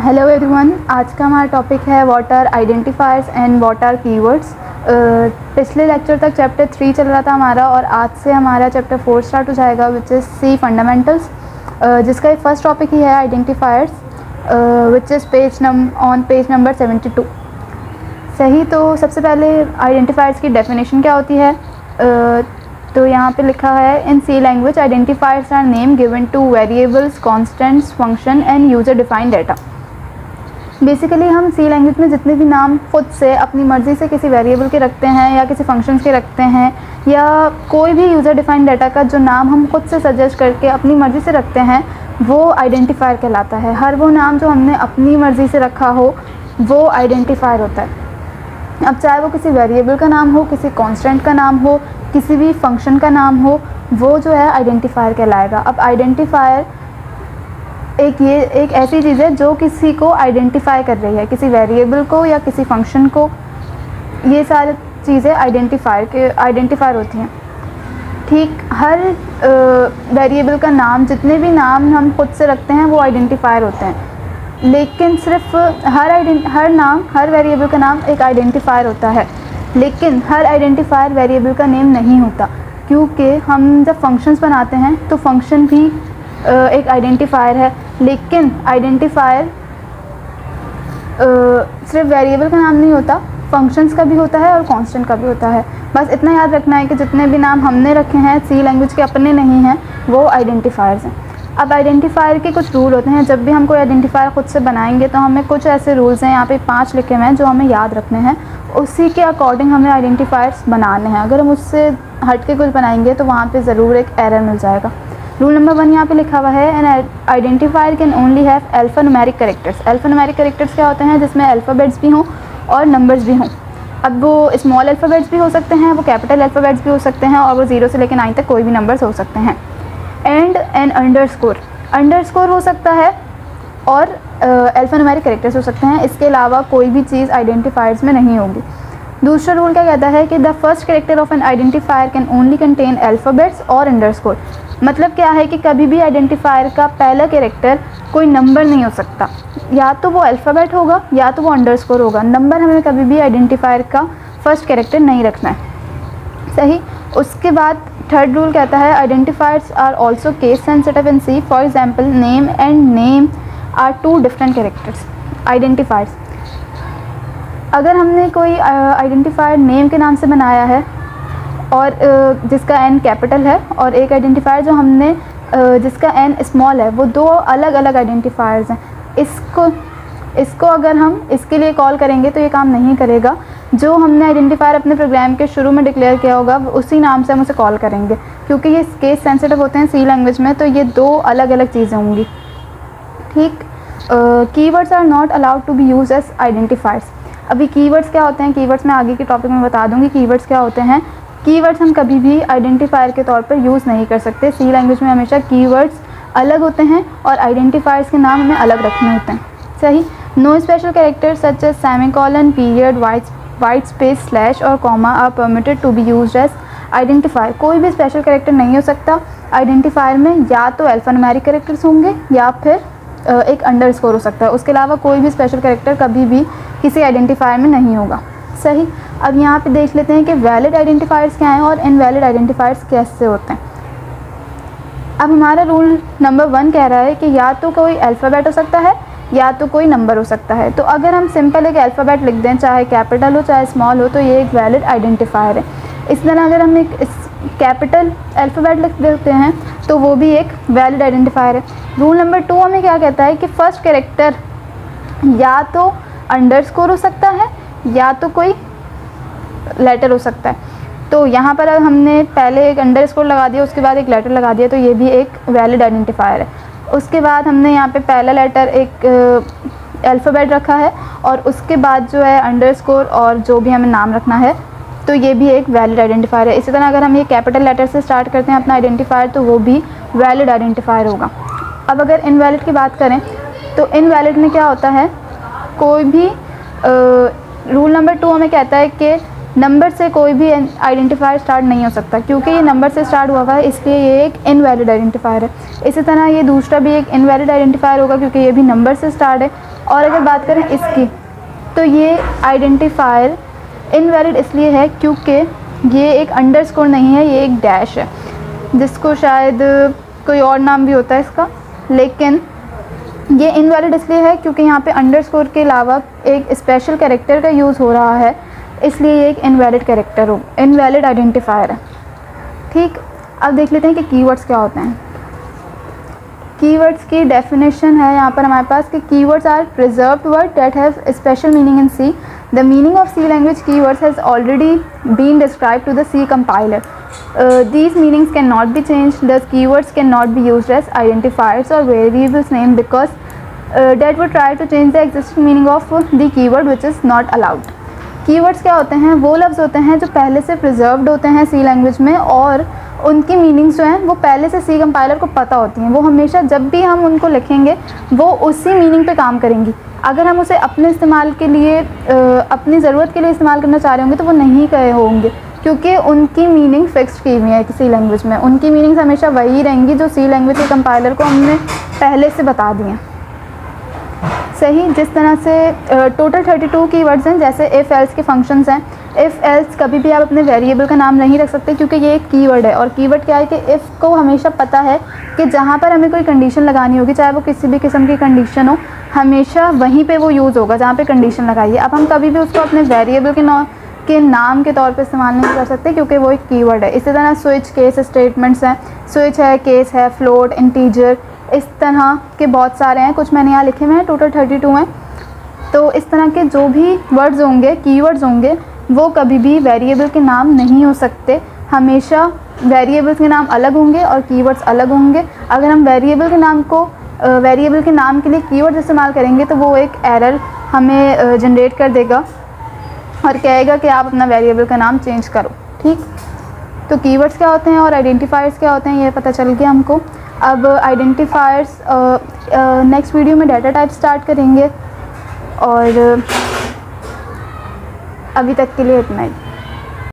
Hello everyone, आज का हमारा टॉपिक है what are identifiers and what are keywords. पिछले लेक्चर तक चैप्टर 3 चल रहा था हमारा और आज से हमारा चैप्टर 4 स्टार्ट हो जाएगा विच इज़ सी फंडामेंटल्स, जिसका फर्स्ट टॉपिक ही है identifiers which is on page number 72। सही, तो सबसे पहले आइडेंटिफायर्स की डेफिनेशन क्या होती है। तो यहाँ पे लिखा है in C language identifiers are name given to variables, constants, function and user defined data. Basically हम सी लैंग्वेज में जितने भी नाम खुद से अपनी मर्ज़ी से किसी वेरिएबल के रखते हैं या किसी फंक्शंस के रखते हैं या कोई भी यूज़र डिफाइंड डाटा का जो नाम हम खुद से सजेस्ट करके अपनी मर्ज़ी से रखते हैं वो आइडेंटिफायर कहलाता है। हर वो नाम जो हमने अपनी मर्ज़ी से रखा हो वो आइडेंटिफायर होता है। अब चाहे वो किसी वेरिएबल का नाम हो, किसी कांस्टेंट का नाम हो, किसी भी फंक्शन का नाम हो, वो जो है आइडेंटिफायर कहलाएगा। अब आइडेंटिफायर एक ऐसी चीज़ है जो किसी को आइडेंटिफाई कर रही है, किसी वेरिएबल को या किसी फंक्शन को। ये सारी चीज़ें आइडेंटिफायर होती हैं। ठीक, हर वेरिएबल का नाम, जितने भी नाम हम खुद से रखते हैं वो आइडेंटिफायर होते हैं, लेकिन सिर्फ हर वेरिएबल का नाम एक आइडेंटिफायर होता है, लेकिन हर आइडेंटिफायर वेरिएबल का नेम नहीं होता। क्योंकि हम जब फंक्शंस बनाते हैं तो फंक्शन भी एक आइडेंटिफायर है, लेकिन आइडेंटिफायर सिर्फ वेरिएबल का नाम नहीं होता, फंक्शंस का भी होता है और कांस्टेंट का भी होता है। बस इतना याद रखना है कि जितने भी नाम हमने रखे हैं सी लैंग्वेज के अपने नहीं हैं, वो आइडेंटिफायर्स हैं। अब आइडेंटिफायर के कुछ रूल होते हैं। जब भी हम कोई आइडेंटिफायर खुद से बनाएंगे तो हमें कुछ ऐसे रूल्स हैं, यहाँ पे 5 लिखे हुए हैं जो हमें याद रखने हैं। उसी के अकॉर्डिंग हमें आइडेंटिफायर्स बनाने हैं। अगर हम उससे हट के कुछ बनाएंगे तो वहाँ पे ज़रूर एक एरर मिल जाएगा। रूल नंबर 1 यहाँ पे लिखा हुआ है, N identifier can only have alphanumeric characters. Alphanumeric characters क्या होते हैं? जिसमें अल्फ़ाबेट्स भी हों और नंबर्स भी हों। अब वो स्मॉल अल्फ़ाबेट्स भी हो सकते हैं, वो कैपिटल अल्फ़ाबेट्स भी हो सकते हैं, और वो 0 से लेकर 9 तक कोई भी नंबर्स हो सकते हैं। एंड एन अंडरस्कोर हो सकता है और अल्फ़ान्यूमेरिक कैरेक्टर्स हो सकते हैं। इसके अलावा कोई भी चीज़ आइडेंटिफायर्स में नहीं होगी। दूसरा रूल क्या कहता है कि the first character of N identifier can only contain alphabets और अंडरस्कोर। मतलब क्या है कि कभी भी आइडेंटिफायर का पहला कैरेक्टर कोई नंबर नहीं हो सकता, या तो वो अल्फ़ाबेट होगा या तो वो अंडरस्कोर होगा। नंबर हमें कभी भी आइडेंटिफायर का फर्स्ट कैरेक्टर नहीं रखना है। सही। उसके बाद थर्ड रूल कहता है identifiers are also case sensitive in C. For example name and name are 2 different characters. Identifiers, अगर हमने कोई आइडेंटिफायर नेम के नाम से बनाया है और जिसका एन कैपिटल है, और एक आइडेंटिफायर जो हमने जिसका एन स्मॉल है, वो 2 अलग अलग आइडेंटिफायर्स हैं। इसको अगर हम इसके लिए कॉल करेंगे तो ये काम नहीं करेगा। जो हमने आइडेंटिफायर अपने प्रोग्राम के शुरू में डिक्लेयर किया होगा उसी नाम से हम उसे कॉल करेंगे, क्योंकि ये केस सेंसिटिव होते हैं सी लैंग्वेज में, तो ये 2 अलग अलग चीज़ें होंगी। ठीक। Keywords are not allowed to be use as identifiers. अभी कीवर्ड्स क्या होते हैं, कीवर्ड्स मैं आगे के टॉपिक में बता दूंगी कीवर्ड्स क्या होते हैं। कीवर्ड्स हम कभी भी आइडेंटिफायर के तौर पर यूज़ नहीं कर सकते। सी लैंग्वेज में हमेशा कीवर्ड्स अलग होते हैं और आइडेंटिफायर्स के नाम हमें अलग रखने होते हैं। सही। No special characters such as semicolon, period, white space, slash और comma are permitted to be used as identifier. कोई भी स्पेशल कैरेक्टर नहीं हो सकता आइडेंटिफायर में, या तो अल्फ़ान्यूमेरिक कैरेक्टर्स होंगे या फिर एक अंडरस्कोर हो सकता है। उसके अलावा कोई भी स्पेशल कैरेक्टर कभी भी किसी आइडेंटिफायर में नहीं होगा। सही। अब यहाँ पे देख लेते हैं कि वैलिड आइडेंटिफायर्स क्या हैं और इनवैलिड आइडेंटिफायर्स कैसे होते हैं। अब हमारा रूल नंबर 1 कह रहा है कि या तो कोई अल्फ़ाबेट हो सकता है या तो कोई नंबर हो सकता है। तो अगर हम सिंपल एक अल्फ़ाबेट लिख दें, चाहे कैपिटल हो चाहे स्मॉल हो, तो ये एक वैलिड आइडेंटिफायर है। इस तरह अगर हम एक कैपिटल अल्फ़ाबेट लिख देते हैं तो वो भी एक वैलिड आइडेंटिफायर है। रूल नंबर 2 हमें क्या कहता है कि फर्स्ट कैरेक्टर या तो अंडरस्कोर हो सकता है या तो कोई लेटर हो सकता है। तो यहाँ पर हमने पहले एक अंडरस्कोर लगा दिया, उसके बाद एक लेटर लगा दिया, तो ये भी एक वैलिड आइडेंटिफायर है। उसके बाद हमने यहाँ पे पहला लेटर एक अल्फ़ाबेट रखा है और उसके बाद जो है अंडरस्कोर और जो भी हमें नाम रखना है, तो ये भी एक वैलिड आइडेंटिफायर है। इसी तरह अगर हम ये कैपिटल लेटर से स्टार्ट करते हैं अपना आइडेंटिफायर तो वो भी वैलिड आइडेंटिफायर होगा। अब अगर इनवैलिड की बात करें तो इनवैलिड में क्या होता है, कोई भी रूल नंबर 2 हमें कहता है कि नंबर से कोई भी आइडेंटिफायर स्टार्ट नहीं हो सकता, क्योंकि ये नंबर से स्टार्ट हुआ है इसलिए ये एक इनवैलिड आइडेंटिफायर है। इसी तरह ये दूसरा भी एक इनवैलिड आइडेंटिफायर होगा क्योंकि ये भी नंबर से स्टार्ट है, और अगर बात करें इसकी, तो ये आइडेंटिफायर इनवैलिड इसलिए है क्योंकि ये एक अंडरस्कोर नहीं है, ये एक डैश है, जिसको शायद कोई और नाम भी होता है इसका, लेकिन ये इनवैलिड इसलिए है क्योंकि यहाँ पे अंडरस्कोर के अलावा एक स्पेशल कैरेक्टर का यूज़ हो रहा है, इसलिए ये एक इनवैलिड कैरेक्टर हो, इनवैलिड आइडेंटिफायर है। ठीक, अब देख लेते हैं कि कीवर्ड्स क्या होते हैं। कीवर्ड्स की डेफिनेशन है यहाँ पर हमारे पास कि keywords are preserved word that have special meaning in C. The meaning of C language keywords has already been describe to the C compiler. These meanings cannot be changed. Thus, keywords cannot be used as identifiers or variables name because that would try to change the existing meaning of the keyword, which is not allowed. Keywords क्या होते हैं? वो लफ्ज़ होते हैं जो पहले से preserved होते हैं सी लैंग्वेज में, और उनकी मीनिंग्स जो हैं वो पहले से सी कंपाइलर को पता होती हैं। वो हमेशा जब भी हम उनको लिखेंगे वो उसी मीनिंग पे काम करेंगी। अगर हम उसे अपने इस्तेमाल के लिए अपनी ज़रूरत के लिए इस्तेमाल करना चाह रहे होंगे तो वो नहीं कहे होंगे, क्योंकि उनकी मीनिंग फिक्स्ड की हुई है सी लैंग्वेज में। उनकी मीनिंग्स हमेशा वही रहेंगी जो सी लैंग्वेज के कंपाइलर को हमने पहले से बता दी हैं। सही, जिस तरह से टोटल 32 कीवर्ड्स हैं, जैसे इफ़ एल्स के फंक्शंस हैं। इफ़ एल्स कभी भी आप अपने वेरिएबल का नाम नहीं रख सकते क्योंकि ये एक कीवर्ड है, और कीवर्ड क्या है कि इफ़ को हमेशा पता है कि जहाँ पर हमें कोई कंडीशन लगानी होगी, चाहे वो किसी भी किस्म की कंडीशन हो, हमेशा वहीं पे वो यूज़ होगा जहाँ पे कंडीशन लगाई है। अब हम कभी भी उसको अपने वेरिएबल के नाम के तौर पे इस्तेमाल नहीं कर सकते क्योंकि वो एक कीवर्ड है। इसी तरह स्विच केस स्टेटमेंट्स हैं, स्विच है, केस है, फ्लोट, इंटीजर, इस तरह के बहुत सारे हैं, कुछ मैंने यहाँ लिखे हुए हैं, टोटल 32 हैं। तो इस तरह के जो भी वर्ड्स होंगे, कीवर्ड्स होंगे, वो कभी भी वेरिएबल के नाम नहीं हो सकते। हमेशा वेरिएबल्स के नाम अलग होंगे और कीवर्ड्स अलग होंगे। अगर हम वेरिएबल के नाम के लिए कीवर्ड्स इस्तेमाल करेंगे तो वो एक एरर हमें जनरेट कर देगा और कहेगा कि आप अपना वेरिएबल का नाम चेंज करो। ठीक, तो कीवर्ड्स क्या होते हैं और आइडेंटिफायर्स क्या होते हैं ये पता चल गया हमको। अब आइडेंटिफायर्स नेक्स्ट वीडियो में डाटा टाइप स्टार्ट करेंगे, और अभी तक के लिए इतना ही।